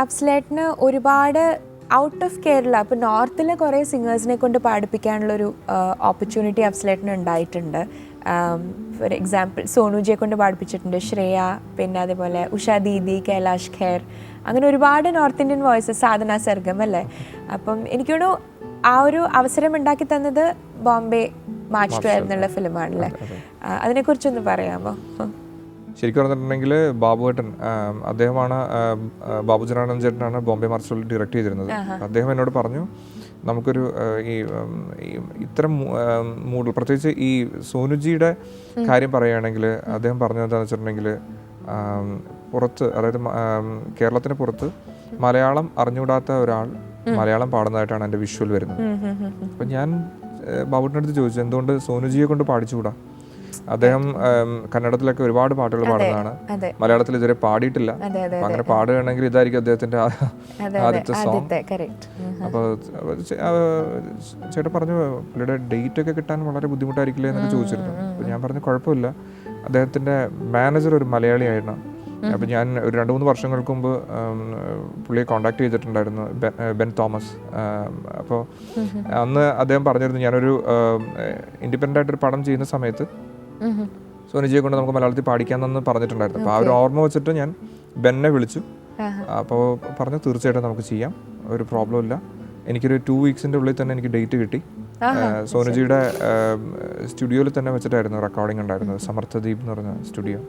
അഫ്സലേട്ടന് ഒരുപാട് out of Kerala, അപ്പോൾ നോർത്തിലെ കുറേ സിംഗേഴ്സിനെ കൊണ്ട് പാടിപ്പിക്കാനുള്ളൊരു ഓപ്പർച്യൂണിറ്റി അഫ്സലേട്ടന് ഉണ്ടായിട്ടുണ്ട്. ഫോർ എക്സാമ്പിൾ സോനുജിയെ കൊണ്ട് പാടിപ്പിച്ചിട്ടുണ്ട്, ശ്രേയ, പിന്നെ അതേപോലെ ഉഷ ദീദി, കൈലാഷ് ഖേർ, അങ്ങനെ ഒരുപാട് നോർത്ത് ഇന്ത്യൻ വോയിസസ്, സാധന സർഗം അല്ലേ. അപ്പം എനിക്കൊരു ആ ഒരു അവസരം ഉണ്ടാക്കി തന്നത് ബോംബെ മാർച്ച് 12 എന്നുള്ള ഫിലിമാണല്ലേ. അതിനെക്കുറിച്ചൊന്ന് പറയാമോ? ശരിക്കും പറഞ്ഞിട്ടുണ്ടെങ്കിൽ ബാബുവേട്ടൻ അദ്ദേഹമാണ്, ബാബുജനാനന്ദൻ ചേട്ടനാണ് ബോംബെ മാർച്ച് 12 ഡയറക്റ്റ് ചെയ്തിരുന്നത്. അദ്ദേഹം എന്നോട് പറഞ്ഞു നമുക്കൊരു ഈ ഇത്തരം മൂഡ്, പ്രത്യേകിച്ച് ഈ സോനുജിയുടെ കാര്യം പറയുകയാണെങ്കിൽ അദ്ദേഹം പറഞ്ഞത് എന്താണെന്ന് വെച്ചിട്ടുണ്ടെങ്കിൽ പുറത്ത്, അതായത് കേരളത്തിന് പുറത്ത് മലയാളം അറിഞ്ഞുകൂടാത്ത ഒരാൾ മലയാളം പാടുന്നതായിട്ടാണ് എൻ്റെ വിഷ്വൽ വരുന്നത്. അപ്പം ഞാൻ ബാബുവിൻ്റെ അടുത്ത് ചോദിച്ചു എന്തുകൊണ്ട് സോനുജിയെ കൊണ്ട് പാടിച്ചുകൂടാ. അദ്ദേഹം കന്നഡത്തിലൊക്കെ ഒരുപാട് പാട്ടുകൾ പാടുന്നതാണ്, മലയാളത്തിൽ ഇതുവരെ പാടിയിട്ടില്ല. അപ്പം അങ്ങനെ പാടുകയാണെങ്കിൽ ഇതായിരിക്കും അദ്ദേഹത്തിൻ്റെ ആദ്യത്തെ സോങ്. അപ്പോൾ ചേട്ടൻ പറഞ്ഞു പുള്ളിയുടെ ഡേറ്റ് ഒക്കെ കിട്ടാൻ വളരെ ബുദ്ധിമുട്ടായിരിക്കില്ലേ എന്നൊക്കെ ചോദിച്ചിരുന്നു. അപ്പോൾ ഞാൻ പറഞ്ഞു കുഴപ്പമില്ല, അദ്ദേഹത്തിൻ്റെ മാനേജർ ഒരു മലയാളിയായിരുന്നു. അപ്പോൾ ഞാൻ ഒരു 2-3 വർഷങ്ങൾക്ക് മുമ്പ് പുള്ളിയെ കോണ്ടാക്ട് ചെയ്തിട്ടുണ്ടായിരുന്നു, ബെൻ തോമസ്. അപ്പോൾ അന്ന് അദ്ദേഹം പറഞ്ഞിരുന്നു ഞാനൊരു ഇൻഡിപെൻഡൻ്റ് ആയിട്ടൊരു പടം ചെയ്യുന്ന സമയത്ത് സോനുജിയെ കൊണ്ട് നമുക്ക് മലയാളത്തിൽ പാടിക്കാമെന്ന് പറഞ്ഞിട്ടുണ്ടായിരുന്നു. അപ്പോൾ ആ ഒരു ഓർമ്മ വെച്ചിട്ട് ഞാൻ ബെന്നെ വിളിച്ചു. അപ്പോൾ പറഞ്ഞു തീർച്ചയായിട്ടും നമുക്ക് ചെയ്യാം, ഒരു പ്രോബ്ലം ഇല്ല. എനിക്കൊരു 2 വീക്സിൻ്റെ ഉള്ളിൽ തന്നെ എനിക്ക് ഡേറ്റ് കിട്ടി. സോനുജിയുടെ സ്റ്റുഡിയോയിൽ തന്നെ വെച്ചിട്ടായിരുന്നു റെക്കോർഡിംഗ് ഉണ്ടായിരുന്നത്, സമർത്ഥദ്വീപ് എന്ന് പറഞ്ഞ സ്റ്റുഡിയോ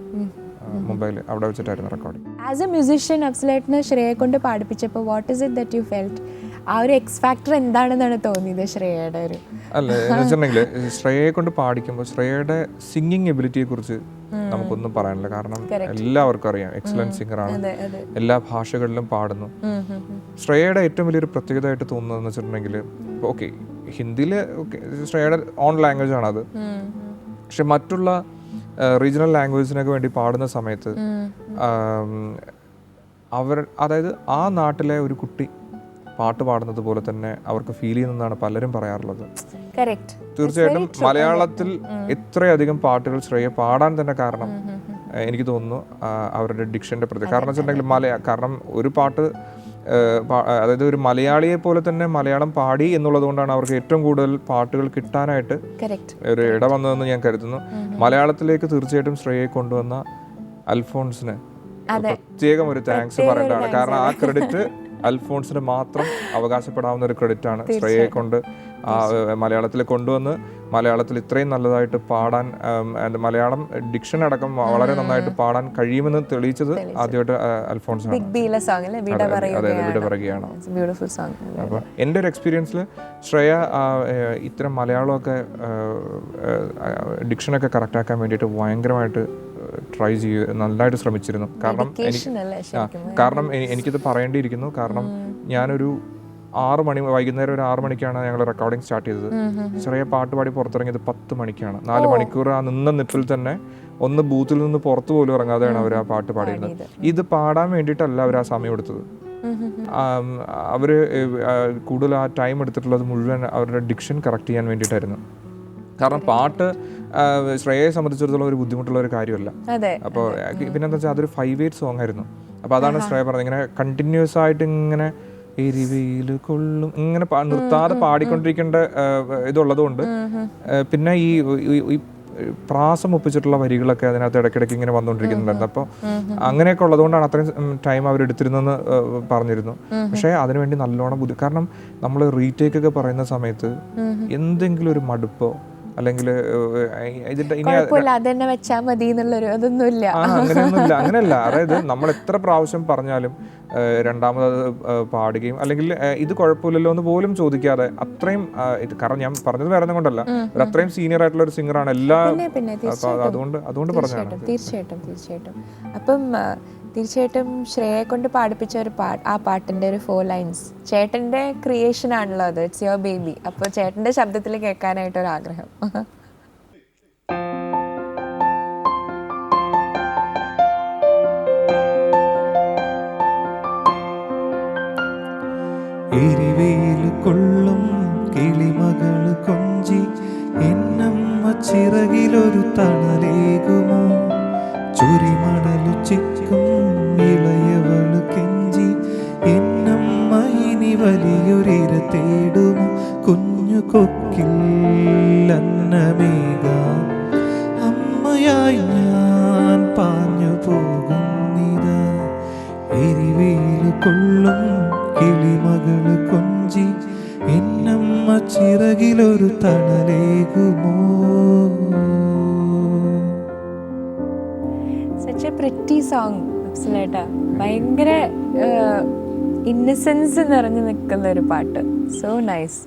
മുംബൈയിൽ, അവിടെ വെച്ചിട്ടായിരുന്നു റെക്കോർഡിംഗ്. ആസ് എ മ്യൂസിഷ്യൻ അഫ്സലേട്ടന് ശ്രേയയെ കൊണ്ട് പാടിപ്പിച്ചപ്പോൾ what is it that you felt? ആ ഒരു എക്സ് ഫാക്ടർ എന്താണെന്നാണ് തോന്നിയത് ശ്രേയയുടെ ഒരു? അല്ല എന്ന് വെച്ചിട്ടുണ്ടെങ്കിൽ ശ്രേയയെ കൊണ്ട് പാടിക്കുമ്പോൾ ശ്രേയയുടെ സിംഗിങ് എബിലിറ്റിയെ കുറിച്ച് നമുക്കൊന്നും പറയാനില്ല. കാരണം എല്ലാവർക്കും അറിയാം എക്സലന്റ് സിംഗറാണ്, എല്ലാ ഭാഷകളിലും പാടുന്നു. ശ്രേയയുടെ ഏറ്റവും വലിയൊരു പ്രത്യേകതയായിട്ട് തോന്നുന്നതെന്ന് വെച്ചിട്ടുണ്ടെങ്കിൽ, ഓക്കെ ഹിന്ദിയിൽ ശ്രേയയുടെ ഓൺ ലാംഗ്വേജ് ആണത്, പക്ഷെ മറ്റുള്ള റീജിയണൽ ലാംഗ്വേജിനൊക്കെ വേണ്ടി പാടുന്ന സമയത്ത് അതായത് ആ നാട്ടിലെ ഒരു കുട്ടി പാട്ട് പാടുന്നത് പോലെ തന്നെ അവർക്ക് ഫീൽ ചെയ്യുന്നതാണ് പലരും പറയാറുള്ളത്. തീർച്ചയായിട്ടും മലയാളത്തിൽ ഇത്രയധികം പാട്ടുകൾ ശ്രേയ പാടാൻ തന്നെ കാരണം എനിക്ക് തോന്നുന്നു അവരുടെ ഡിക്ഷൻ്റെ പ്രത്യേകത. കാരണം വെച്ചിട്ടുണ്ടെങ്കിൽ കാരണം ഒരു പാട്ട്, അതായത് ഒരു മലയാളിയെ പോലെ തന്നെ മലയാളം പാടി എന്നുള്ളത് കൊണ്ടാണ് അവർക്ക് ഏറ്റവും കൂടുതൽ പാട്ടുകൾ കിട്ടാനായിട്ട് ഒരു ഇട വന്നതെന്ന് ഞാൻ കരുതുന്നു. മലയാളത്തിലേക്ക് തീർച്ചയായിട്ടും ശ്രേയയെ കൊണ്ടുവന്ന അൽഫോൺസിന് പ്രത്യേകം ഒരു താങ്ക്സ് പറയേണ്ടതാണ്. കാരണം ആ ക്രെഡിറ്റ് അൽഫോൺസിന് മാത്രം അവകാശപ്പെടാവുന്ന ഒരു ക്രെഡിറ്റാണ്. ശ്രേയയെ കൊണ്ട് മലയാളത്തിൽ കൊണ്ടുവന്ന് മലയാളത്തിൽ ഇത്രയും നല്ലതായിട്ട് പാടാൻ, മലയാളം ഡിക്ഷൻ അടക്കം വളരെ നന്നായിട്ട് പാടാൻ കഴിയുമെന്ന് തെളിയിച്ചത് ആദ്യമായിട്ട് അൽഫോൺസാണ്. വിട പറയുകയാണ്. അപ്പോൾ എൻ്റെ ഒരു എക്സ്പീരിയൻസിൽ ശ്രേയ ഇത്തരം മലയാളമൊക്കെ ഡിക്ഷനൊക്കെ കറക്റ്റാക്കാൻ വേണ്ടിയിട്ട് ഭയങ്കരമായിട്ട് ട്രൈ നന്നായിട്ട് ശ്രമിച്ചിരുന്നു. കാരണം എനിക്കിത് പറയേണ്ടിയിരിക്കുന്നു. കാരണം ഞാനൊരു 6 മണി, വൈകുന്നേരം ഒരു 6 മണിക്കാണ് ഞങ്ങൾ റെക്കോർഡിംഗ് സ്റ്റാർട്ട് ചെയ്തത്. ചെറിയ പാട്ട് പാടി പുറത്തിറങ്ങിയത് 10 മണിക്കാണ്. 4 മണിക്കൂർ ആ നിന്ന നിപ്പിൽ തന്നെ ഒന്ന് ബൂത്തിൽ നിന്ന് പുറത്തു പോലും ഇറങ്ങാതെയാണ് അവർ ആ പാട്ട് പാടിയിരുന്നത്. ഇത് പാടാൻ വേണ്ടിയിട്ടല്ല അവർ ആ സമയം എടുത്തത്. അവർ കൂടുതൽ ആ ടൈം എടുത്തിട്ടുള്ളത് മുഴുവൻ അവരുടെ ഡിക്ഷൻ കറക്റ്റ് ചെയ്യാൻ വേണ്ടിയിട്ടായിരുന്നു. കാരണം പാട്ട് ശ്രേയയെ സംബന്ധിച്ചിടത്തോളം ഒരു ബുദ്ധിമുട്ടുള്ള ഒരു കാര്യമല്ല. അപ്പോൾ പിന്നെന്താ വെച്ചാൽ അതൊരു 5/8 സോങ് ആയിരുന്നു. അപ്പോൾ അതാണ് ശ്രേയ പറഞ്ഞത്, ഇങ്ങനെ കണ്ടിന്യൂസ് ആയിട്ട് ഇങ്ങനെ എരിവയിൽ കൊള്ളും ഇങ്ങനെ നിർത്താതെ പാടിക്കൊണ്ടിരിക്കേണ്ട ഇതുള്ളത് കൊണ്ട് പിന്നെ ഈ പ്രാസം ഒപ്പിച്ചിട്ടുള്ള വരികളൊക്കെ അതിനകത്ത് ഇടയ്ക്കിടയ്ക്ക് ഇങ്ങനെ വന്നുകൊണ്ടിരിക്കുന്നുണ്ടായിരുന്നു. അപ്പോൾ അങ്ങനെയൊക്കെ ഉള്ളതുകൊണ്ടാണ് അത്രയും ടൈം അവരെടുത്തിരുന്നെന്ന് പറഞ്ഞിരുന്നു. പക്ഷേ അതിനുവേണ്ടി നല്ലോണം കാരണം നമ്മൾ റീടേക്ക് ഒക്കെ പറയുന്ന സമയത്ത് എന്തെങ്കിലും ഒരു മടുപ്പോ അല്ലെങ്കിൽ അങ്ങനെയല്ല. അതായത് നമ്മൾ എത്ര പ്രാവശ്യം പറഞ്ഞാലും രണ്ടാമത് പാടുകയും അല്ലെങ്കിൽ ഇത് കുഴപ്പമില്ലല്ലോ എന്ന് പോലും ചോദിക്കാതെ അത്രയും കാരണം ഞാൻ പറഞ്ഞത് വേറെ ഒന്നും കൊണ്ടല്ല, ഒരു അത്രയും സീനിയർ ആയിട്ടുള്ള ഒരു സിംഗറാണ് അതുകൊണ്ട് പറഞ്ഞാണ്. തീർച്ചയായിട്ടും. അപ്പം തീർച്ചയായിട്ടും ശ്രേയയെ കൊണ്ട് പാടിപ്പിച്ച ഒരു ആ പാട്ടിൻ്റെ ഒരു 4 ലൈൻസ് ചേട്ടൻ്റെ ക്രിയേഷൻ ആണല്ലോ അത്, ഇറ്റ്സ് യുവർ ബേബി. അപ്പോൾ ചേട്ടൻ്റെ ശബ്ദത്തിൽ കേൾക്കാനായിട്ടൊരാഗ്രഹം. എരിവേല് കൊള്ളും കിളിമകള് കൊഞ്ചി എന്നമ്മ ചിറകിലൊരു തണലേകുമോ, ചുരിമണലു ചിക്കും ഇളയവളു കെഞ്ചി വലിയൊരിര തേടുമോ കുഞ്ഞു കൊക്കിൽ അന്നമേകാം അമ്മയായി ഞാൻ പാഞ്ഞു പോകുന്നിതാ എരിവേലു കൊള്ളും കിളിമകള് കൊഞ്ചി എന്നമ്മ ചിറകിലൊരു തണലേകുമോ. സച്ച് എ പ്രിറ്റി സോങ് അഫ്സലേട്ടാ. ഭയങ്കര ഇന്നസെൻസ് നിറഞ്ഞു നിൽക്കുന്ന ഒരു പാട്ട്. So nice.